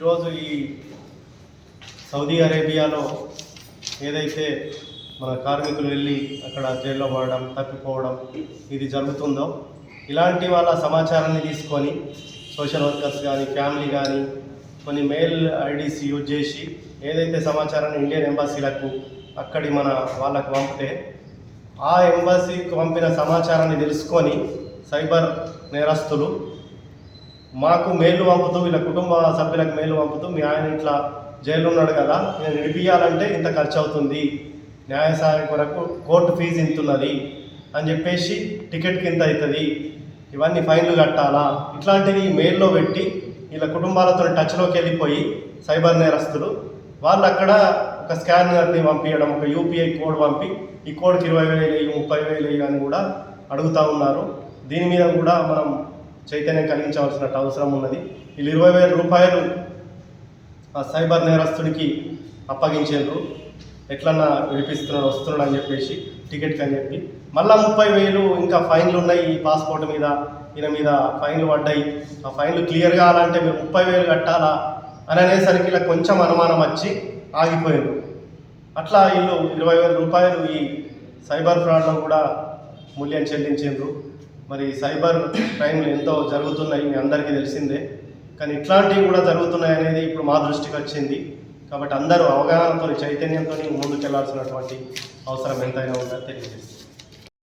ఈరోజు ఈ సౌదీ అరేబియాలో ఏదైతే మన కార్మికులు వెళ్ళి అక్కడ జైల్లో పడడం, తప్పిపోవడం ఇది జరుగుతుందో, ఇలాంటి వాళ్ళ సమాచారాన్ని తీసుకొని సోషల్ వర్కర్స్ కానీ, ఫ్యామిలీ కానీ కొన్ని మెయిల్ ఐడీస్ యూజ్ చేసి ఏదైతే సమాచారాన్ని ఇండియన్ ఎంబసీలకు అక్కడి మన వాళ్ళకు పంపితే, ఆ ఎంబసీకి పంపిన సమాచారాన్ని తెలుసుకొని సైబర్ నేరస్తులు మాకు మెయిల్ పంపుతూ, వీళ్ళ కుటుంబ సభ్యులకు మెయిల్ పంపుతూ, మీ ఆయన ఇట్లా జైలు ఉన్నాడు కదా, నేను విడిపియాలంటే ఇంత ఖర్చు అవుతుంది, న్యాయ సహాయం కొరకు కోర్టు ఫీజు ఇంతున్నది అని చెప్పేసి, టికెట్కి ఇంత అవుతుంది, ఇవన్నీ ఫైన్లు కట్టాలా, ఇట్లాంటివి మెయిల్లో పెట్టి వీళ్ళ కుటుంబాలతో టచ్లోకి వెళ్ళిపోయి సైబర్ నేరస్తులు వాళ్ళు అక్కడ ఒక స్కానర్ని పంపించడం, ఒక యూపీఐ కోడ్ పంపి ఈ కోడ్కి 20,000 30,000 అని కూడా అడుగుతూ ఉన్నారు. దీని మీద కూడా మనం చైతన్యం కలిగించవలసిన అవసరం ఉన్నది. వీళ్ళు 20,000 ఆ సైబర్ నేరస్తుడికి అప్పగించారు, ఎట్లన్నా విడిపిస్తున్నాడు వస్తున్నాడు అని చెప్పేసి, టికెట్కి అని చెప్పి, మళ్ళీ 30,000 ఇంకా ఫైన్లు ఉన్నాయి, ఈ పాస్పోర్ట్ మీద ఈయన మీద ఫైన్లు పడ్డాయి, ఆ ఫైన్లు క్లియర్ కావాలంటే మీరు 30,000 కట్టాలా అని అనేసరికి ఇలా కొంచెం అనుమానం వచ్చి ఆగిపోయారు. అట్లా వీళ్ళు 20,000 ఈ సైబర్ ఫ్రాడ్లో కూడా మూల్యం చెల్లించారు. మరి సైబర్ క్రైమ్లు ఎంతో జరుగుతున్నాయి, మీ అందరికీ తెలిసిందే. కానీ ఇట్లాంటివి కూడా జరుగుతున్నాయి అనేది ఇప్పుడు మా దృష్టికి వచ్చింది. కాబట్టి అందరూ అవగాహనతో, చైతన్యంతో ముందుకెళ్లాల్సినటువంటి అవసరం ఎంతైనా ఉందని తెలియజేస్తుంది.